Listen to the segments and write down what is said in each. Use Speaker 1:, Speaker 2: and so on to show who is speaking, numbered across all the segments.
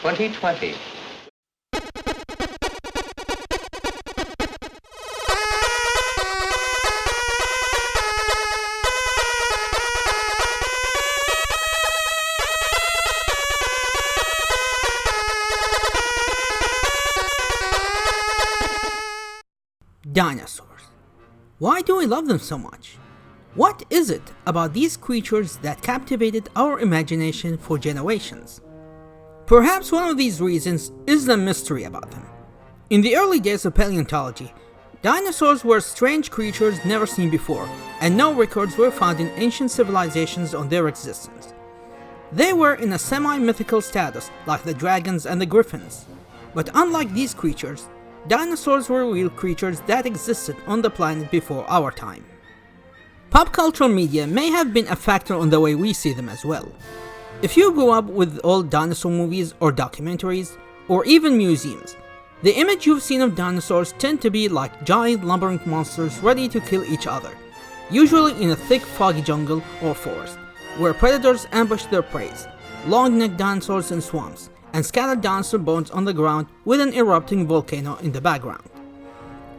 Speaker 1: 2020.
Speaker 2: Dinosaurs. Why do we love them so much? What is it about these creatures that captivated our imagination for generations? Perhaps one of these reasons is the mystery about them. In the early days of paleontology, dinosaurs were strange creatures never seen before, and no records were found in ancient civilizations on their existence. They were in a semi-mythical status like the dragons and the griffins. But unlike these creatures, dinosaurs were real creatures that existed on the planet before our time. Pop cultural media may have been a factor on the way we see them as well. If you grew up with old dinosaur movies or documentaries, or even museums, the image you've seen of dinosaurs tend to be like giant lumbering monsters ready to kill each other, usually in a thick foggy jungle or forest, where predators ambush their prey, long-necked dinosaurs in swamps, and scattered dinosaur bones on the ground with an erupting volcano in the background.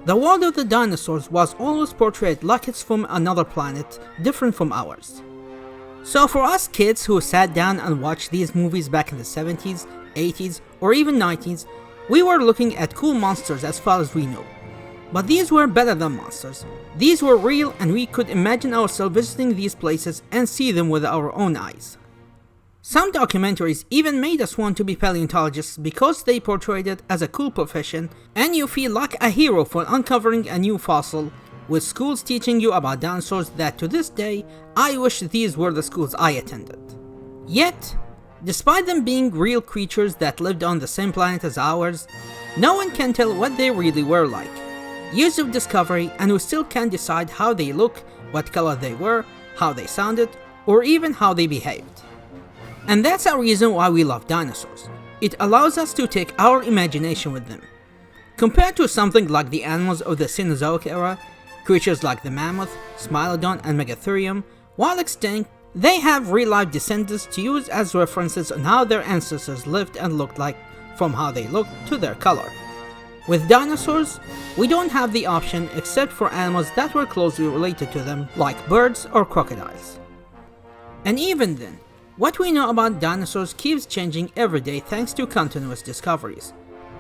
Speaker 2: The world of the dinosaurs was always portrayed like it's from another planet, different from ours. So for us kids who sat down and watched these movies back in the 70s, 80s, or even 90s, we were looking at cool monsters as far as we knew. But these were better than monsters. These were real, and we could imagine ourselves visiting these places and see them with our own eyes. Some documentaries even made us want to be paleontologists because they portrayed it as a cool profession, and you feel like a hero for uncovering a new fossil, with schools teaching you about dinosaurs that to this day, I wish these were the schools I attended. Yet, despite them being real creatures that lived on the same planet as ours, no one can tell what they really were like. Years of discovery, and we still can't decide how they look, what color they were, how they sounded, or even how they behaved. And that's a reason why we love dinosaurs. It allows us to take our imagination with them. Compared to something like the animals of the Cenozoic era, creatures like the mammoth, Smilodon, and Megatherium, while extinct, they have real-life descendants to use as references on how their ancestors lived and looked like, from how they looked to their color. With dinosaurs, we don't have the option except for animals that were closely related to them, like birds or crocodiles. And even then, what we know about dinosaurs keeps changing every day thanks to continuous discoveries.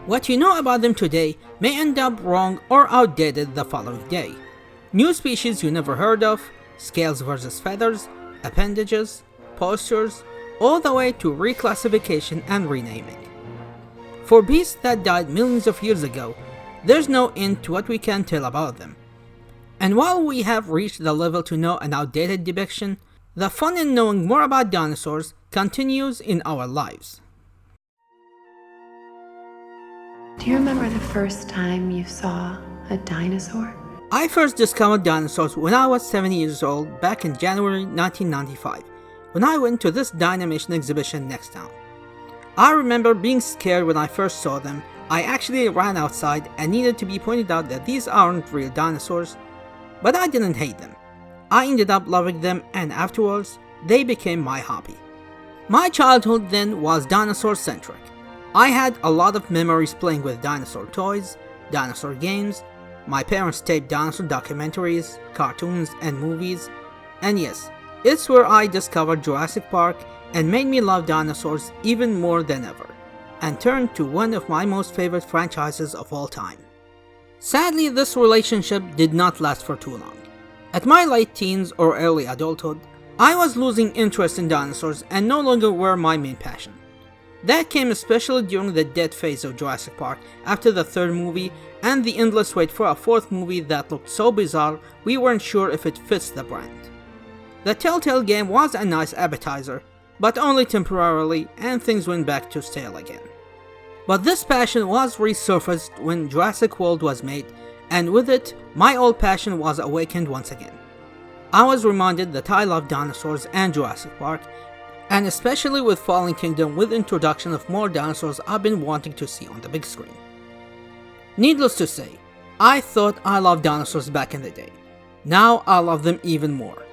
Speaker 2: What you know about them today may end up wrong or outdated the following day. New species you never heard of, scales versus feathers, appendages, postures, all the way to reclassification and renaming. For beasts that died millions of years ago, there's no end to what we can tell about them. And while we have reached the level to know an outdated depiction, the fun in knowing more about dinosaurs continues in our lives.
Speaker 3: Do you remember the first time you saw a dinosaur?
Speaker 2: I first discovered dinosaurs when I was 7 years old back in January 1995, when I went to this Dynamation exhibition next town. I remember being scared when I first saw them. I actually ran outside and needed to be pointed out that these aren't real dinosaurs, but I didn't hate them. I ended up loving them, and afterwards, they became my hobby. My childhood then was dinosaur-centric. I had a lot of memories playing with dinosaur toys, dinosaur games, my parents taped dinosaur documentaries, cartoons, and movies, and yes, it's where I discovered Jurassic Park and made me love dinosaurs even more than ever, and turned to one of my most favorite franchises of all time. Sadly, this relationship did not last for too long. At my late teens or early adulthood, I was losing interest in dinosaurs and no longer were my main passion. That came especially during the dead phase of Jurassic Park after the third movie and the endless wait for a fourth movie that looked so bizarre we weren't sure if it fits the brand. The Telltale game was a nice appetizer, but only temporarily, and things went back to stale again. But this passion was resurfaced when Jurassic World was made, and with it, my old passion was awakened once again. I was reminded that I love dinosaurs and Jurassic Park, and especially with Fallen Kingdom with introduction of more dinosaurs I've been wanting to see on the big screen. Needless to say, I thought I loved dinosaurs back in the day. Now I love them even more.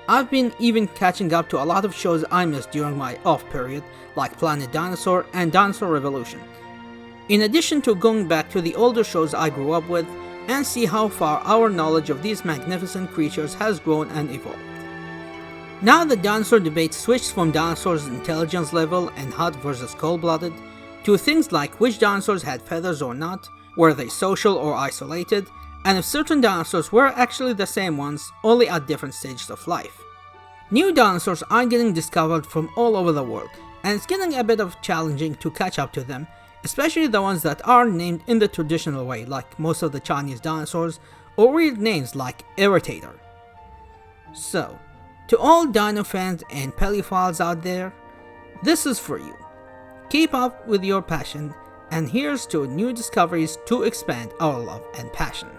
Speaker 2: I've been even catching up to a lot of shows I missed during my off period, like Planet Dinosaur and Dinosaur Revolution, in addition to going back to the older shows I grew up with and see how far our knowledge of these magnificent creatures has grown and evolved. Now the dinosaur debate switched from dinosaurs' intelligence level and hot versus cold-blooded to things like which dinosaurs had feathers or not, were they social or isolated, and if certain dinosaurs were actually the same ones, only at different stages of life. New dinosaurs are getting discovered from all over the world, and it's getting a bit of challenging to catch up to them, especially the ones that are named in the traditional way, like most of the Chinese dinosaurs, or weird names like Irritator. So, to all dino fans and pelophiles out there, this is for you. Keep up with your passion, and here's to new discoveries to expand our love and passion.